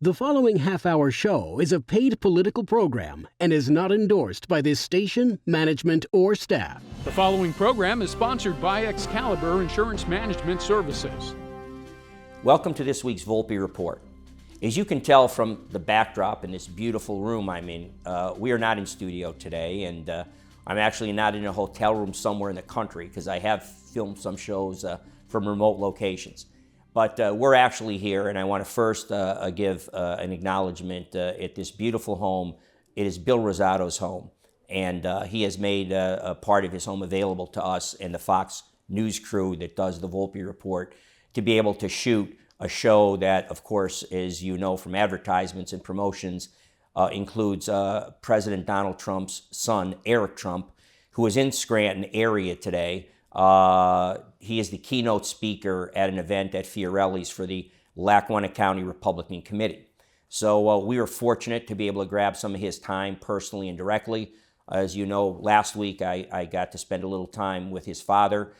The following half-hour show is a paid political program and is not endorsed by this station, management, or staff. The following program is sponsored by Excalibur Insurance Management Services. Welcome to this week's Volpe Report. As you can tell from the backdrop in this beautiful room I'm in, we are not in studio today, and I'm actually not in a hotel room somewhere in the country because I have filmed some shows from remote locations. But we're actually here, and I want to first give an acknowledgement at this beautiful home. It is Bill Rosado's home, and he has made a part of his home available to us and the Fox News crew that does the Volpe Report to be able to shoot a show that, of course, as you know from advertisements and promotions, includes President Donald Trump's son, Eric Trump, who is in Scranton area today. He is the keynote speaker at an event at Fiorelli's for the Lackawanna County Republican Committee. So we were fortunate to be able to grab some of his time personally and directly. As you know, last week I got to spend a little time with his father.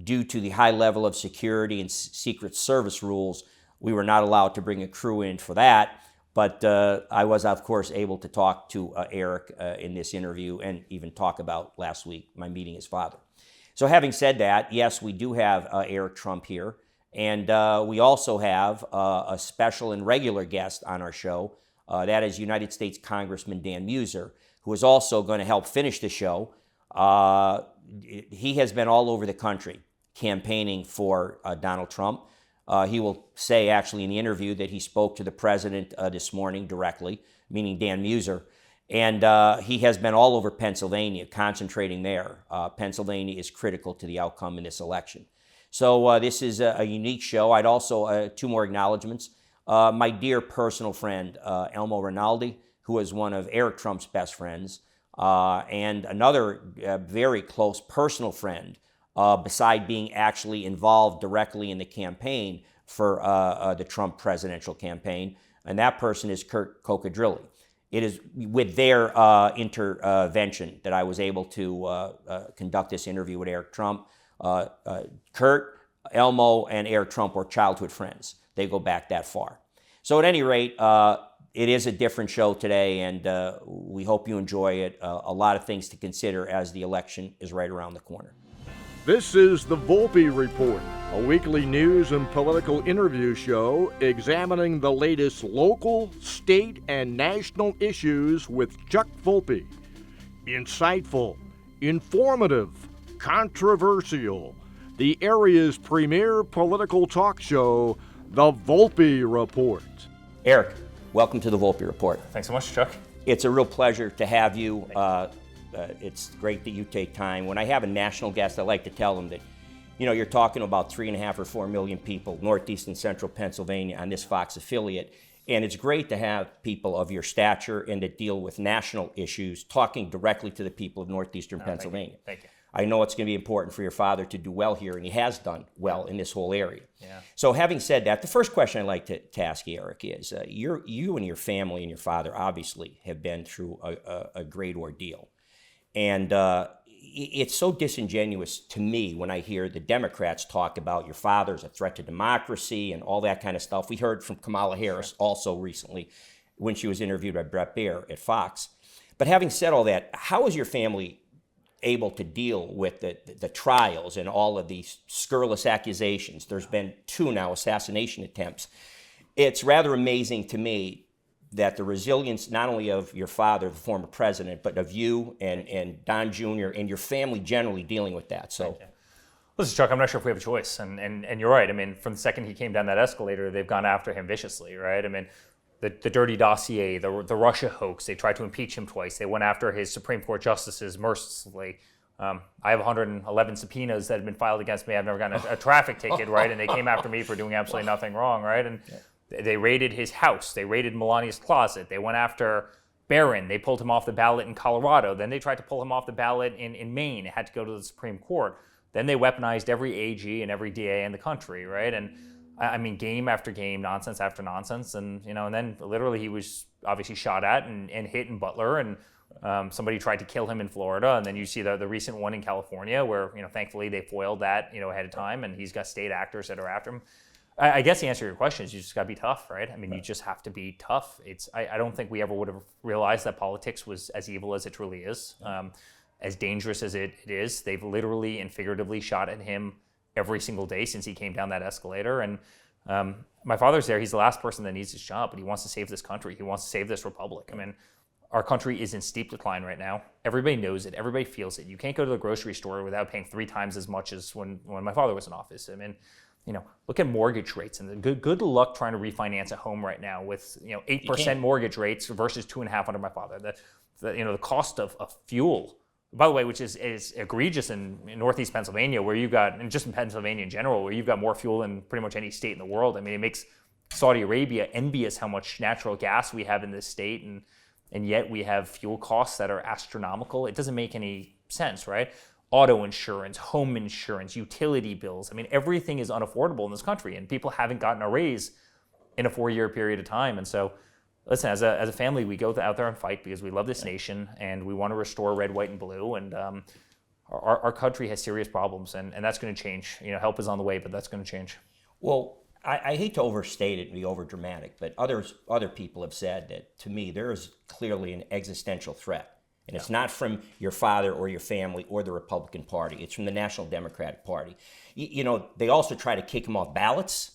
Due to the high level of security and Secret Service rules, we were not allowed to bring a crew in for that. But I was, of course, able to talk to Eric in this interview and even talk about last week, my meeting his father. So having said that, yes, we do have Eric Trump here. And we also have a special and regular guest on our show. That is United States Congressman Dan Meuser, who is also going to help finish the show. He has been all over the country campaigning for Donald Trump. He will say actually in the interview that he spoke to the president this morning directly, meaning Dan Meuser. And he has been all over Pennsylvania, concentrating there. Pennsylvania is critical to the outcome in this election. So this is a unique show. I'd also, two more acknowledgments. My dear personal friend, Elmo Rinaldi, who is one of Eric Trump's best friends, and another very close personal friend, beside being actually involved directly in the campaign for the Trump presidential campaign, and that person is Kurt Cocadrilli. It is with their intervention that I was able to conduct this interview with Eric Trump. Kurt, Elmo, and Eric Trump were childhood friends. They go back that far. So at any rate, it is a different show today, and we hope you enjoy it. A lot of things to consider as the election is right around the corner. This is the Volpe Report, a weekly news and political interview show examining the latest local, state, and national issues with Chuck Volpe. Insightful, informative, controversial, the area's premier political talk show, the Volpe Report. Eric, welcome to the Volpe Report. Thanks so much, Chuck. It's a real pleasure to have you. It's great that you take time. When I have a national guest, I like to tell them that, you know, you're talking about 3.5 or 4 million people, northeast and central Pennsylvania, on this Fox affiliate. And it's great to have people of your stature and that deal with national issues talking directly to the people of northeastern Pennsylvania. Thank you. I know it's going to be important for your father to do well here, and he has done well in this whole area. Yeah. So having said that, the first question I'd like to ask you, Eric, is you and your family and your father obviously have been through a great ordeal. And it's so disingenuous to me when I hear the Democrats talk about your father as a threat to democracy and all that kind of stuff. We heard from Kamala Harris also recently when she was interviewed by Bret Baier at Fox. But having said all that, how is your family able to deal with the trials and all of these scurrilous accusations? There's been 2 now assassination attempts. It's rather amazing to me that the resilience not only of your father, the former president, but of you and Don Jr. and your family generally dealing with that. So, listen, Chuck, I'm not sure if we have a choice. And you're right. I mean, from the second he came down that escalator, they've gone after him viciously, right? I mean, the dirty dossier, the Russia hoax, they tried to impeach him twice. They went after his Supreme Court justices mercilessly. I have 111 subpoenas that have been filed against me. I've never gotten a traffic ticket, right? And they came after me for doing absolutely nothing wrong, right? And they raided his house. They raided Melania's closet. They went after Barron. They pulled him off the ballot in Colorado. Then they tried to pull him off the ballot in Maine. It had to go to the Supreme Court. Then they weaponized every AG and every DA in the country, right? And I mean, game after game, nonsense after nonsense. And, you know, and then literally he was obviously shot at and hit in Butler. And somebody tried to kill him in Florida. And then you see the recent one in California where, you know, thankfully they foiled that, you know, ahead of time. And he's got state actors that are after him. I guess the answer to your question is you just got to be tough, right? I mean, you just have to be tough. I don't think we ever would have realized that politics was as evil as it truly is, as dangerous as it is. They've literally and figuratively shot at him every single day since he came down that escalator. And my father's there. He's the last person that needs his job, but he wants to save this country. He wants to save this republic. I mean, our country is in steep decline right now. Everybody knows it. Everybody feels it. You can't go to the grocery store without paying 3 times as much as when my father was in office. I mean, look at mortgage rates, and good luck trying to refinance a home right now with 8% mortgage rates versus 2.5% under my father. The cost of fuel, by the way, which is egregious in Northeast Pennsylvania, where you've got, and just in Pennsylvania in general, where you've got more fuel than pretty much any state in the world. I mean, it makes Saudi Arabia envious how much natural gas we have in this state, and yet we have fuel costs that are astronomical. It doesn't make any sense, right? Auto insurance, home insurance, utility bills. I mean, everything is unaffordable in this country, and people haven't gotten a raise in a 4-year period of time. And so, listen, as a family, we go out there and fight because we love this nation and we want to restore red, white, and blue. And our country has serious problems, and that's going to change. Help is on the way, but that's going to change. Well, I hate to overstate it and be overdramatic, but other people have said that, to me, there is clearly an existential threat. And it's not from your father or your family or the Republican Party. It's from the National Democratic Party. They also try to kick him off ballots.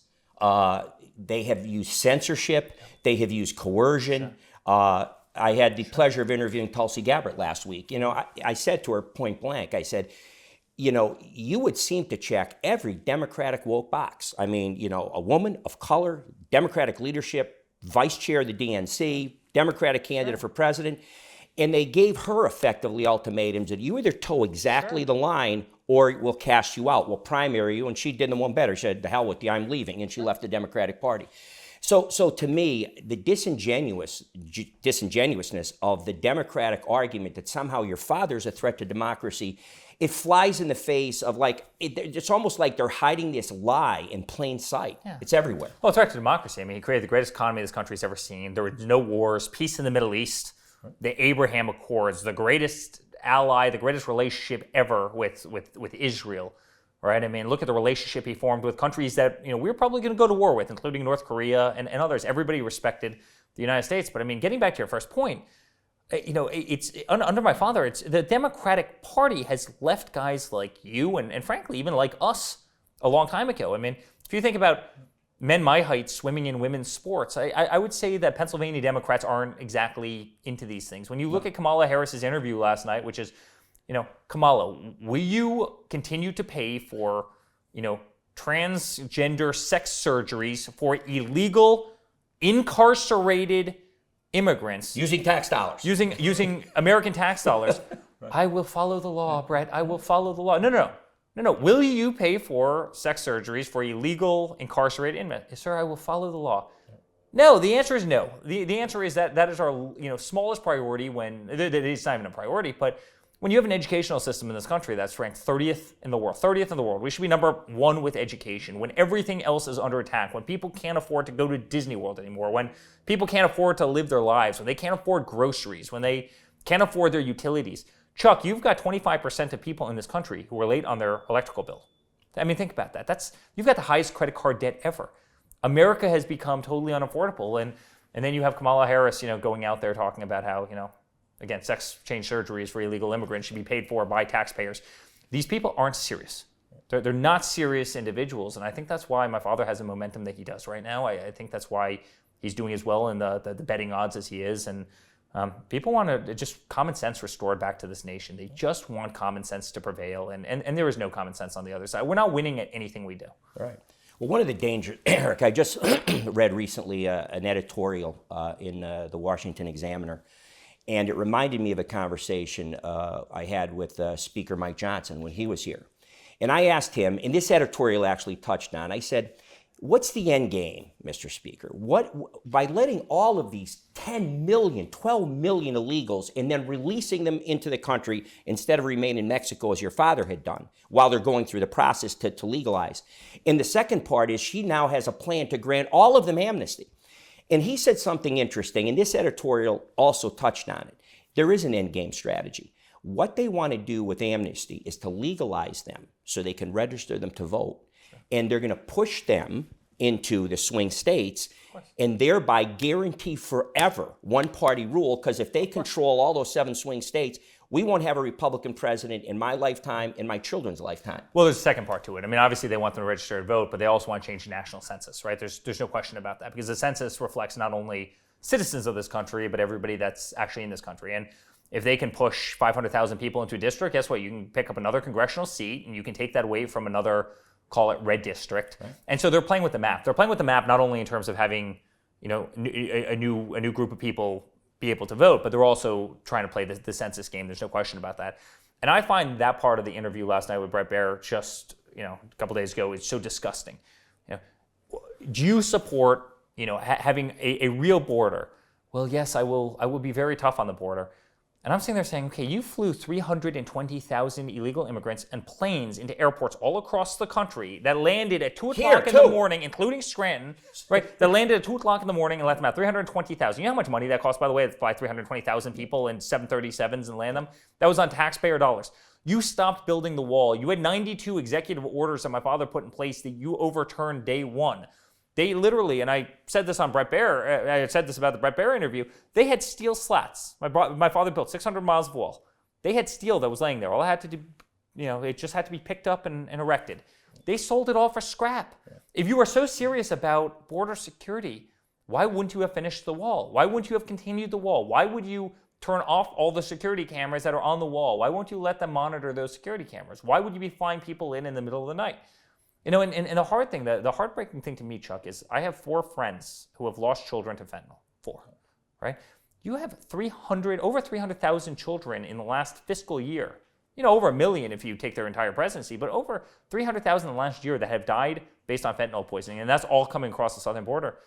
They have used censorship. They have used coercion. I had the pleasure of interviewing Tulsi Gabbard last week. I said to her point blank, I said, you would seem to check every Democratic woke box. I mean, a woman of color, Democratic leadership, vice chair of the DNC, Democratic candidate for president. And they gave her effectively ultimatums that you either toe exactly the line or we'll cast you out. We'll primary you. And she did the one better. She said, the hell with you, I'm leaving. And she left the Democratic Party. So to me, the disingenuousness of the Democratic argument that somehow your father's a threat to democracy, it flies in the face of it's almost like they're hiding this lie in plain sight. Yeah. It's everywhere. Well, it's a threat to democracy. I mean, he created the greatest economy this country's ever seen. There were no wars, peace in the Middle East. The Abraham Accords, the greatest ally, the greatest relationship ever with Israel, right? I mean, look at the relationship he formed with countries that we're probably going to go to war with, including North Korea and others. Everybody respected the United States. But I mean, getting back to your first point, it's under my father. It's the Democratic Party has left guys like you and frankly even like us a long time ago. I mean, if you think about men my height swimming in women's sports, I would say that Pennsylvania Democrats aren't exactly into these things. When you look at Kamala Harris's interview last night, which is, Kamala, will you continue to pay for, transgender sex surgeries for illegal, incarcerated immigrants? Using tax dollars. Using American tax dollars. Right. I will follow the law, Brett. I will follow the law. No. Will you pay for sex surgeries for illegal incarcerated inmates? Yes, sir, I will follow the law. No, the answer is no. The answer is that is our smallest priority when it's not even a priority, but when you have an educational system in this country that's ranked 30th in the world, we should be number 1 with education. When everything else is under attack, when people can't afford to go to Disney World anymore, when people can't afford to live their lives, when they can't afford groceries, when they can't afford their utilities. Chuck, you've got 25% of people in this country who are late on their electrical bill. I mean, think about that. You've got the highest credit card debt ever. America has become totally unaffordable, and then you have Kamala Harris, going out there talking about how, again, sex change surgeries for illegal immigrants should be paid for by taxpayers. These people aren't serious. They're not serious individuals, and I think that's why my father has the momentum that he does right now. I think that's why he's doing as well in the betting odds as he is, and people want to just common sense restored back to this nation. They just want common sense to prevail, and there is no common sense on the other side. We're not winning at anything we do. Right. Well, one of the dangers, Eric, I just read recently an editorial in the Washington Examiner, and it reminded me of a conversation I had with Speaker Mike Johnson when he was here. And I asked him, and this editorial actually touched on, I said, what's the end game, Mr. Speaker? By letting all of these 10 million, 12 million illegals and then releasing them into the country instead of remaining in Mexico as your father had done while they're going through the process to legalize. And the second part is she now has a plan to grant all of them amnesty. And he said something interesting, and this editorial also touched on it. There is an end game strategy. What they want to do with amnesty is to legalize them so they can register them to vote. And they're going to push them into the swing states and thereby guarantee forever one-party rule, because if they control all those 7 swing states, we won't have a Republican president in my lifetime, in my children's lifetime. Well, there's a second part to it. I mean, obviously they want them to register and vote, but they also want to change the national census, right? There's no question about that, because the census reflects not only citizens of this country, but everybody that's actually in this country. And if they can push 500,000 people into a district, guess what? You can pick up another congressional seat, and you can take that away from another, call it red district. Right. And so they're playing with the map. They're playing with the map not only in terms of having, you know, a new group of people be able to vote, but they're also trying to play the census game. There's no question about that. And I find that part of the interview last night with Bret Baier, just, you know, a couple days ago, is so disgusting. You know, do you support, you know, having a real border? Well, yes, I will. I will be very tough on the border. And I'm sitting there saying, okay, you flew 320,000 illegal immigrants and planes into airports all across the country that landed at 2 o'clock in the morning, including Scranton, right? That landed at 2 o'clock in the morning and left them at 320,000. You know how much money that cost, by the way, to fly 320,000 people in 737s and land them? That was on taxpayer dollars. You stopped building the wall. You had 92 executive orders that my father put in place that you overturned day one. They literally, and I said this on Bret Baier, I said this about the Bret Baier interview, they had steel slats. My father built 600 miles of wall. They had steel that was laying there. All I had to do, you know, it just had to be picked up and erected. They sold it all for scrap. Yeah. If you were so serious about border security, why wouldn't you have finished the wall? Why wouldn't you have continued the wall? Why would you turn off all the security cameras that are on the wall? Why won't you let them monitor those security cameras? Why would you be flying people in the middle of the night? You know, and the hard thing, the heartbreaking thing to me, Chuck, is I have 4 friends who have lost children to fentanyl. 4, right? You have over 300,000 children in the last fiscal year. You know, over 1 million if you take their entire presidency, but over 300,000 in the last year that have died based on fentanyl poisoning, and that's all coming across the southern border.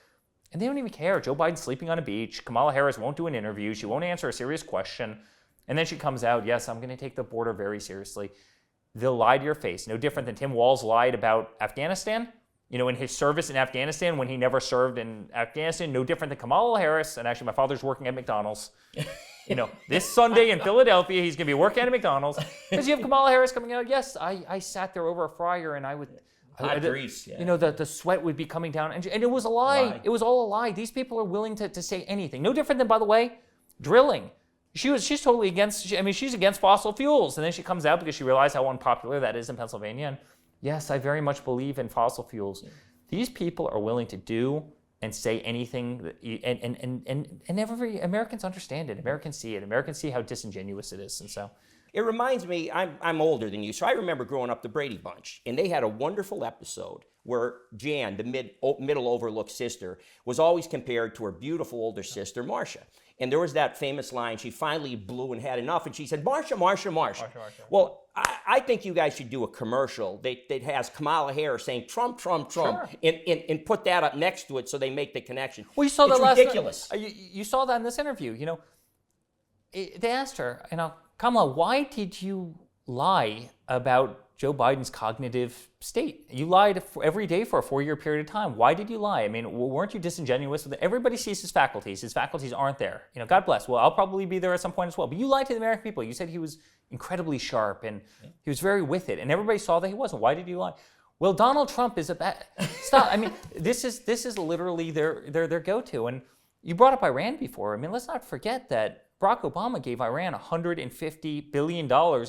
And they don't even care. Joe Biden's sleeping on a beach. Kamala Harris won't do an interview. She won't answer a serious question. And then she comes out, yes, I'm going to take the border very seriously. They'll lie to your face. No different than Tim Walz lied about Afghanistan. You know, in his service in Afghanistan when he never served in Afghanistan. No different than Kamala Harris. And actually, my father's working at McDonald's. You know, this Sunday in Philadelphia, he's going to be working at McDonald's. Because you have Kamala Harris coming out. Yes, I sat there over a fryer and I would... Hot grease, yeah. You know, the sweat would be coming down. And it was a lie. It was all a lie. These people are willing to say anything. No different than, by the way, drilling. She's totally against, she's against fossil fuels. And then she comes out because she realized how unpopular that is in Pennsylvania. And yes, I very much believe in fossil fuels. Yeah. These people are willing to do and say anything, and every Americans understand it. Americans see it. Americans see how disingenuous it is. And so... It reminds me, I'm older than you, so I remember growing up the Brady Bunch, and they had a wonderful episode where Jan, the middle overlooked sister, was always compared to her beautiful older sister, Marcia. And there was that famous line, she finally blew and had enough, and she said, Marcia, Marcia, Marcia. Well, I think you guys should do a commercial that has Kamala Harris saying Trump, Trump, Trump, sure. and put that up next to it so they make the connection. Well, you saw that last ridiculous. You saw that in this interview. You know, they asked her, you know, Kamala, why did you lie about Joe Biden's cognitive state? You lied every day for a 4-year period of time. Why did you lie? I mean, weren't you disingenuous with it? Everybody sees his faculties. His faculties aren't there. You know, God bless. Well, I'll probably be there at some point as well. But you lied to the American people. You said he was incredibly sharp and he was very with it. And everybody saw that he wasn't. Why did you lie? Well, Donald Trump is a bad... Stop. I mean, this is literally their go-to. And you brought up Iran before. I mean, let's not forget that Barack Obama gave Iran $150 billion,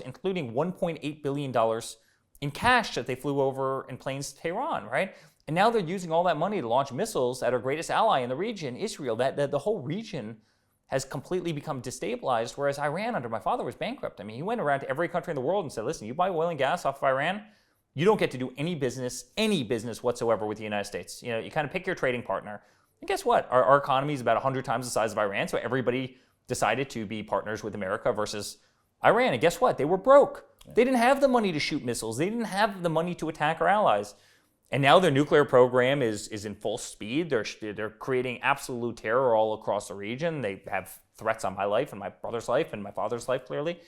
including $1.8 billion in cash that they flew over in planes to Tehran, right? And now they're using all that money to launch missiles at our greatest ally in the region, Israel. That the whole region has completely become destabilized, whereas Iran under my father was bankrupt. I mean, he went around to every country in the world and said, listen, you buy oil and gas off of Iran, you don't get to do any business whatsoever with the United States. You know, you kind of pick your trading partner. And guess what? Our economy is about 100 times the size of Iran, so everybody decided to be partners with America versus Iran. And guess what? They were broke. They didn't have the money to shoot missiles. They didn't have the money to attack our allies. And now their nuclear program is in full speed. They're creating absolute terror all across the region. They have threats on my life and my brother's life and my father's life, clearly.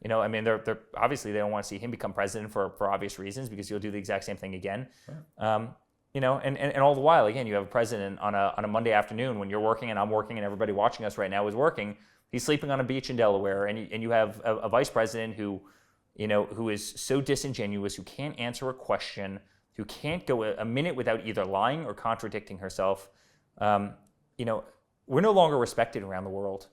You know, I mean, they're obviously they don't want to see him become president for obvious reasons because he'll do the exact same thing again. Right. You know, and all the while, again, you have a president on a Monday afternoon when you're working and I'm working and everybody watching us right now is working. He's sleeping on a beach in Delaware, and you have a vice president who is so disingenuous, who can't answer a question, who can't go a minute without either lying or contradicting herself, we're no longer respected around the world.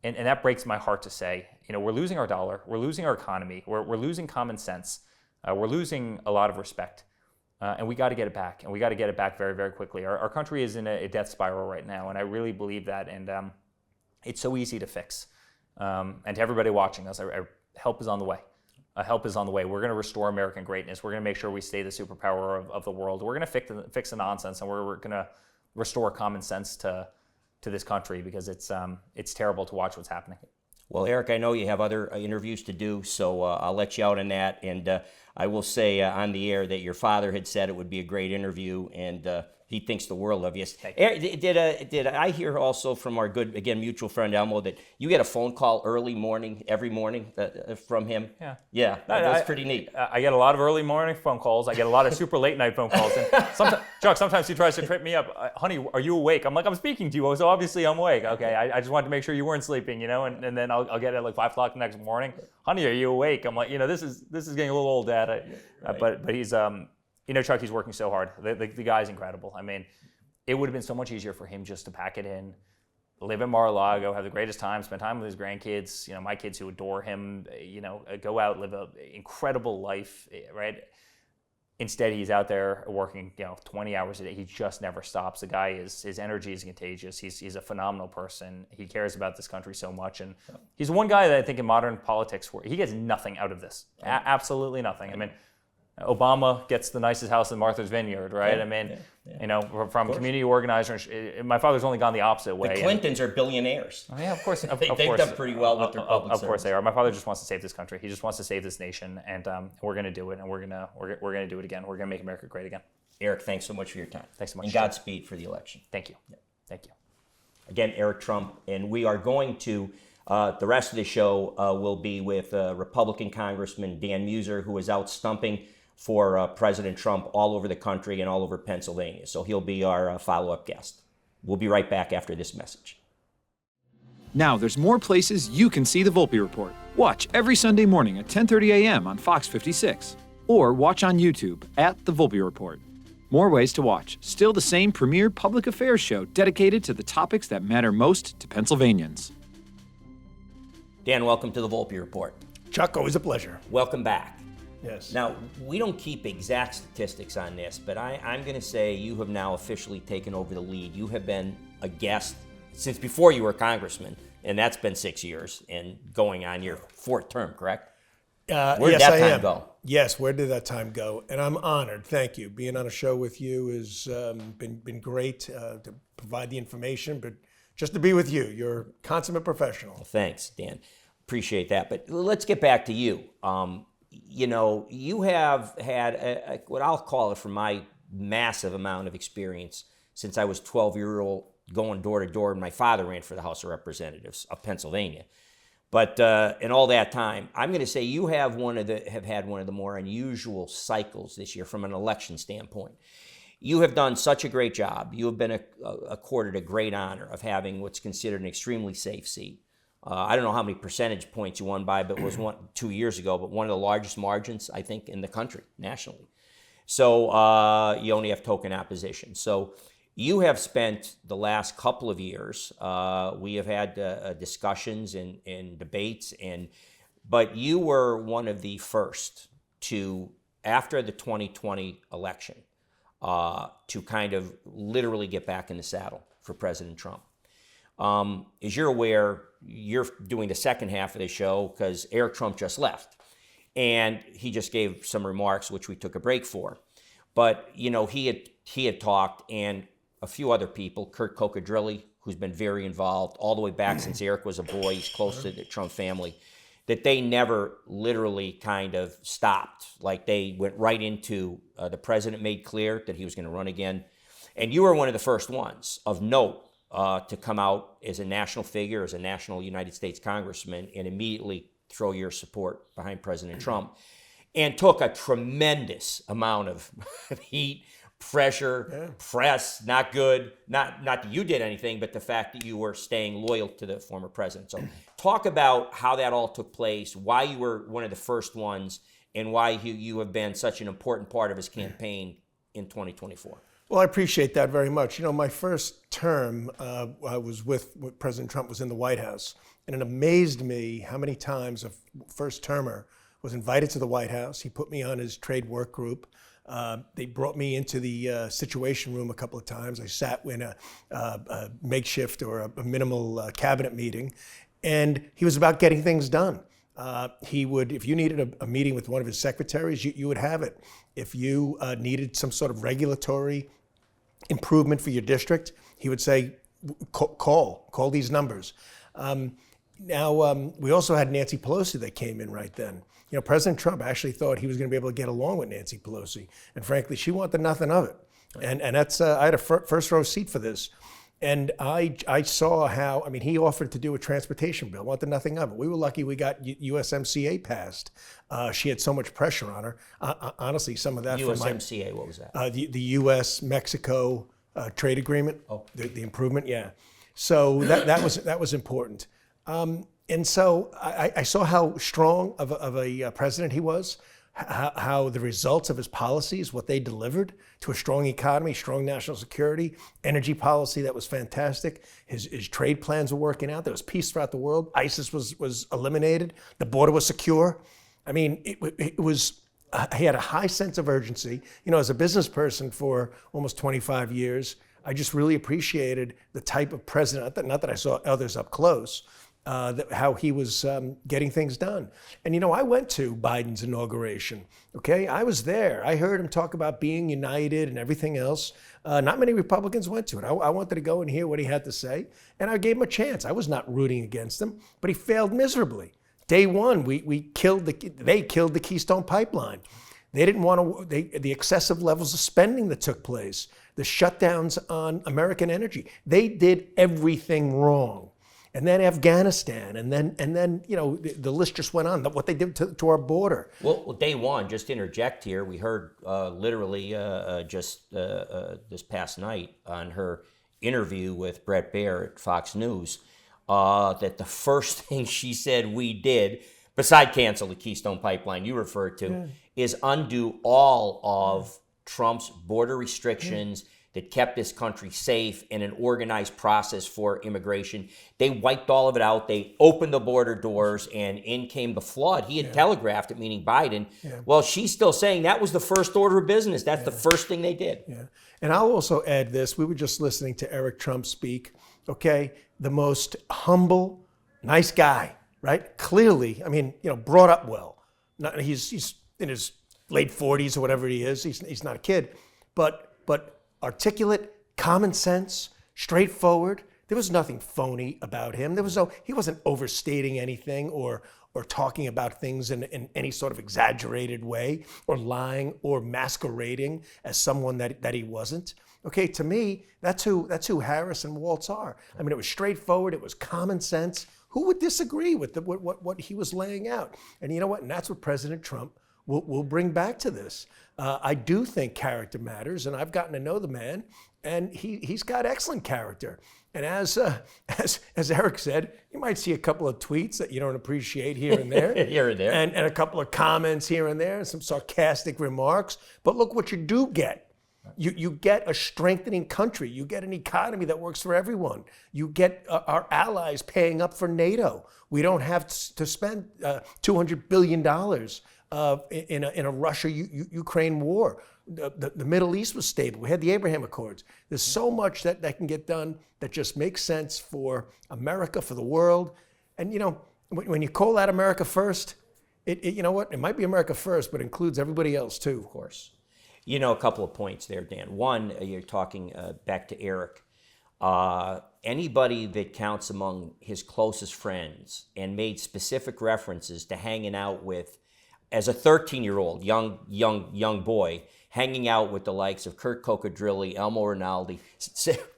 And that breaks my heart to say. We're losing our dollar, we're losing our economy, we're losing common sense, we're losing a lot of respect. And we got to get it back, and we got to get it back very, very quickly. Our country is in a death spiral right now, and I really believe that, and it's so easy to fix. And to everybody watching us, help is on the way. Help is on the way. We're going to restore American greatness. We're going to make sure we stay the superpower of the world. We're going to fix the nonsense, and we're going to restore common sense to this country, because it's terrible to watch what's happening. Well, Eric, I know you have other interviews to do, so I'll let you out on that. And I will say on the air that your father had said it would be a great interview, and he thinks the world of you. Eric, did I hear also from our good, again, mutual friend Elmo, that you get a phone call every morning from him? Yeah. Yeah, that's pretty neat. I get a lot of early morning phone calls. I get a lot of super late night phone calls. And sometimes he tries to trip me up. Honey, are you awake? I'm like, I'm speaking to you, so obviously I'm awake. Okay, I just wanted to make sure you weren't sleeping, and then I'll get it at like 5 o'clock the next morning. Honey, are you awake? I'm like, this is getting a little old, Dad. Right. But he's Chuck, he's working so hard. The guy's incredible. I mean, it would have been so much easier for him just to pack it in, live in Mar-a-Lago, have the greatest time, spend time with his grandkids, my kids who adore him, go out, live an incredible life, right? Instead, he's out there working, 20 hours a day. He just never stops. The guy his energy is contagious. He's a phenomenal person. He cares about this country so much. And he's one guy that I think in modern politics, where he gets nothing out of this. Absolutely nothing. I mean, Obama gets the nicest house in Martha's Vineyard, right? From community organizers. My father's only gone the opposite way. The Clintons are billionaires. Oh, yeah, of course. They've done pretty well with their public service. Of course they are. My father just wants to save this country. He just wants to save this nation, and we're going to do it, and we're going to do it again. We're going to make America great again. Eric, thanks so much for your time. Thanks so much. And Godspeed for the election. Thank you. Yeah. Thank you. Again, Eric Trump, and we are going to. The rest of the show will be with Republican Congressman Dan Meuser, who is out stumping for President Trump all over the country and all over Pennsylvania. So he'll be our follow-up guest. We'll be right back after this message. Now there's more places you can see the Volpe Report. Watch every Sunday morning at 10:30 a.m. on Fox 56. Or watch on YouTube at The Volpe Report. More ways to watch. Still the same premier public affairs show dedicated to the topics that matter most to Pennsylvanians. Dan, welcome to The Volpe Report. Chuck, always a pleasure. Welcome back. Yes. Now, we don't keep exact statistics on this, but I'm going to say you have now officially taken over the lead. You have been a guest since before you were a congressman, and that's been 6 years and going on your 4th term, correct? Where did that time go? Yes, where did that time go? And I'm honored. Thank you. Being on a show with you has been great to provide the information, but just to be with you. You're a consummate professional. Well, thanks, Dan. Appreciate that. But let's get back to you. You have had what I'll call it, from my massive amount of experience since I was 12-year-old, going door to door, and my father ran for the House of Representatives of Pennsylvania. But in all that time, I'm going to say you have had one of the more unusual cycles this year from an election standpoint. You have done such a great job. You have been accorded a great honor of having what's considered an extremely safe seat. I don't know how many percentage points you won by, but it was 2 years ago, but one of the largest margins, I think, in the country, nationally. So you only have token opposition. So you have spent the last couple of years, we have had discussions and debates, but you were one of the first to, after the 2020 election, to kind of literally get back in the saddle for President Trump. As you're aware, you're doing the second half of the show because Eric Trump just left. And he just gave some remarks, which we took a break for. But, he had talked, and a few other people, Kurt Cocadrilli, who's been very involved all the way back since Eric was a boy, he's close to the Trump family, that they never literally kind of stopped. Like, they went right into, the president made clear that he was going to run again. And you were one of the first ones of note to come out as a national figure, as a national United States congressman, and immediately throw your support behind President Trump, and took a tremendous amount of heat, pressure, press, not good, not that you did anything, but the fact that you were staying loyal to the former president. So talk about how that all took place, why you were one of the first ones, and why you have been such an important part of his campaign in 2024. Well, I appreciate that very much. My first term, I was with President Trump was in the White House, and it amazed me how many times a first termer was invited to the White House. He put me on his trade work group. They brought me into the Situation Room a couple of times. I sat in a makeshift or a minimal cabinet meeting, and he was about getting things done. He would, if you needed a meeting with one of his secretaries, you would have it. If you needed some sort of regulatory improvement for your district, he would say, call these numbers. Now, we also had Nancy Pelosi that came in right then. President Trump actually thought he was going to be able to get along with Nancy Pelosi. And frankly, she wanted nothing of it. And that's, I had a first row seat for this. And I saw how, he offered to do a transportation bill, wanted nothing of it. We were lucky we got USMCA passed. She had so much pressure on her. Honestly, some of that USMCA, what was that? The U.S.-Mexico trade agreement, the improvement, yeah. So that was important. And so I saw how strong of a president he was, how the results of his policies, what they delivered to a strong economy, strong national security, energy policy that was fantastic. His trade plans were working out. There was peace throughout the world. ISIS was eliminated. The border was secure. It was. He had a high sense of urgency. As a business person for almost 25 years, I just really appreciated the type of president. Not that I saw others up close. How he was getting things done. And I went to Biden's inauguration, okay? I was there. I heard him talk about being united and everything else. Not many Republicans went to it. I wanted to go and hear what he had to say, and I gave him a chance. I was not rooting against him, but he failed miserably. Day one, they killed the Keystone Pipeline. They didn't want to, the excessive levels of spending that took place, the shutdowns on American energy. They did everything wrong. And then Afghanistan, and then the list just went on. What they did to our border. Well, day one, just to interject here, we heard literally just this past night on her interview with Bret Baier at Fox News that the first thing she said we did, beside cancel the Keystone Pipeline you referred to, is undo all of Trump's border restrictions that kept this country safe in an organized process for immigration. They wiped all of it out. They opened the border doors, and in came the flood. He had telegraphed it, meaning Biden. Yeah. Well, she's still saying that was the first order of business. That's the first thing they did. Yeah. And I'll also add this. We were just listening to Eric Trump speak, okay? The most humble, nice guy, right? Clearly, brought up well. He's in his late 40s or whatever he is. He's not a kid. But articulate, common sense, straightforward. There was nothing phony about him. He wasn't overstating anything or talking about things in any sort of exaggerated way or lying or masquerading as someone that he wasn't. Okay, to me, that's who Harris and Waltz are. It was straightforward. It was common sense. Who would disagree with what he was laying out? And you know what? And that's what President Trump will bring back to this. I do think character matters, and I've gotten to know the man, and he's got excellent character. And as Eric said, you might see a couple of tweets that you don't appreciate here and there, and a couple of comments here and there, and some sarcastic remarks. But look what you do get. You get a strengthening country. You get an economy that works for everyone. You get our allies paying up for NATO. We don't have to spend $200 billion in a Russia-Ukraine war. The Middle East was stable. We had the Abraham Accords. There's so much that can get done that just makes sense for America, for the world. And when you call that America first, it might be America first, but includes everybody else too. Of course. A couple of points there, Dan. One, you're talking back to Eric. Anybody that counts among his closest friends and made specific references to hanging out with, as a 13-year-old, young boy, hanging out with the likes of Kurt Cocodrilli, Elmo Rinaldi,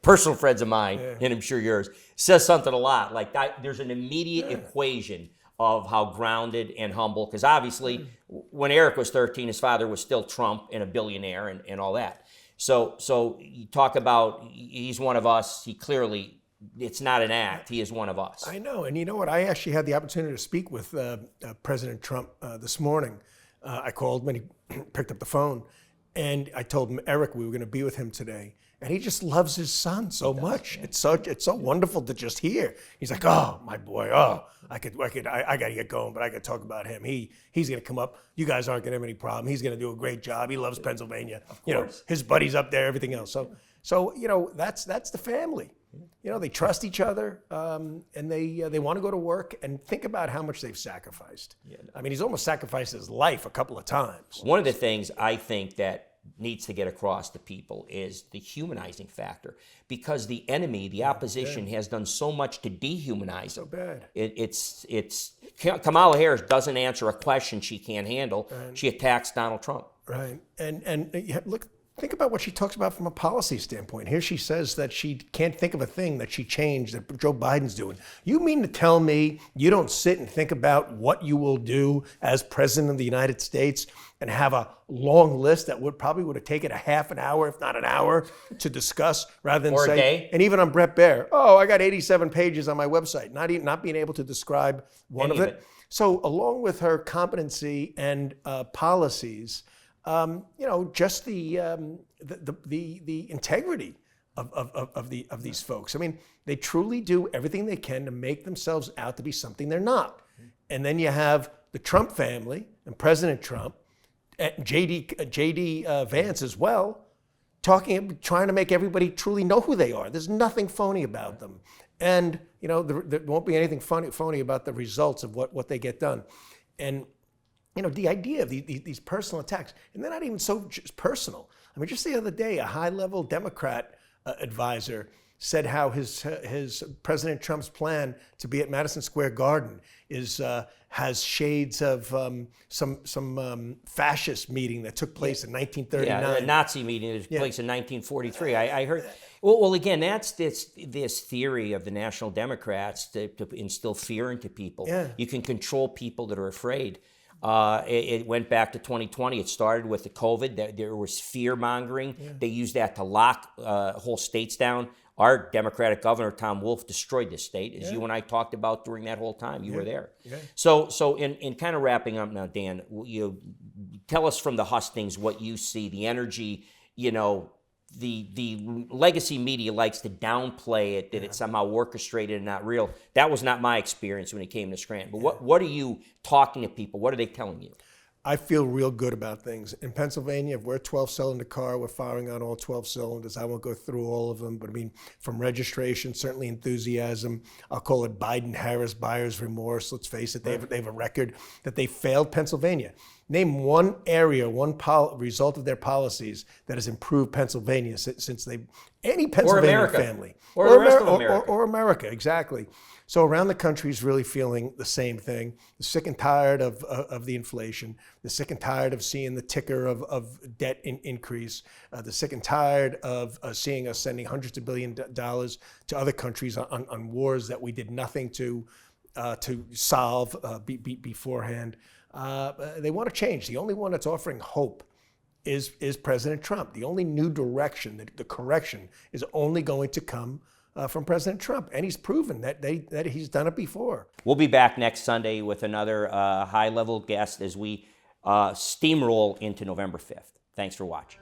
personal friends of mine, and I'm sure yours, says something a lot. Like there's an immediate equation of how grounded and humble, because obviously when Eric was 13, his father was still Trump and a billionaire and all that. So you talk about he's one of us. He clearly, it's not an act. He is one of us. I know. And you know what? I actually had the opportunity to speak with President Trump this morning. I called him and he picked up the phone. And I told him, Eric, we were going to be with him today. And he just loves his son so much. Yeah. It's so wonderful to just hear. He's like, oh, my boy, I got to get going, but I could talk about him. He's going to come up. You guys aren't going to have any problem. He's going to do a great job. He loves Pennsylvania. You know, his buddies up there, everything else. So you know, that's the family. You know, they trust each other, and they want to go to work, and think about how much they've sacrificed. Yeah. I mean, he's almost sacrificed his life a couple of times. One of the things I think that needs to get across to people is the humanizing factor, because the enemy, the opposition, has done so much to dehumanize so him. Bad. It's Kamala Harris doesn't answer a question she can't handle. Right. She attacks Donald Trump. Right, and look. Think about what she talks about from a policy standpoint. Here she says that she can't think of a thing that she changed that Joe Biden's doing. You mean to tell me you don't sit and think about what you will do as president of the United States and have a long list that probably would have taken a half an hour, if not an hour, to discuss, rather than or say, a day. And even on Brett Baer, I got 87 pages on my website, not being able to describe one of it. So along with her competency and policies, you know, just the integrity of these folks. I mean, they truly do everything they can to make themselves out to be something they're not. And then you have the Trump family and President Trump, and JD Vance as well, trying to make everybody truly know who they are. There's nothing phony about them, and you know, there won't be anything phony about the results of what they get done. And you know, the idea of these personal attacks, and they're not even so just personal. I mean, just the other day, a high-level Democrat advisor said how his President Trump's plan to be at Madison Square Garden has shades of some fascist meeting that took place in 1939. Yeah, a Nazi meeting that took place in 1943. I heard. Well, again, that's this theory of the National Democrats to instill fear into people. Yeah. You can control people that are afraid. It went back to 2020. It started with the COVID. There was fear mongering. Yeah. They used that to lock whole states down. Our Democratic governor, Tom Wolf, destroyed this state, as you and I talked about during that whole time. You were there. Yeah. So in kind of wrapping up now, Dan, you tell us from the hustings what you see, the energy, you know, the legacy media likes to downplay it, that it's somehow orchestrated and not real. That was not my experience when it came to Scranton. But what are you talking to people? What are they telling you? I feel real good about things. In Pennsylvania, if we're a 12-cylinder car, we're firing on all 12 cylinders. I won't go through all of them, but I mean, from registration, certainly enthusiasm. I'll call it Biden-Harris buyer's remorse. Let's face it, they have a record that they failed Pennsylvania. Name one area, result of their policies that has improved Pennsylvania since any Pennsylvania family. Or the rest of America. Or America, exactly. So around the country is really feeling the same thing. They're sick and tired of the inflation. They're sick and tired of seeing the ticker of debt increase. They're sick and tired of seeing us sending hundreds of billions of dollars to other countries on wars that we did nothing to solve beforehand. They want to change. The only one that's offering hope is President Trump. The only new direction, the correction, is only going to come from President Trump, and he's proven that he's done it before. We'll be back next Sunday with another high-level guest as we steamroll into November 5th. Thanks for watching.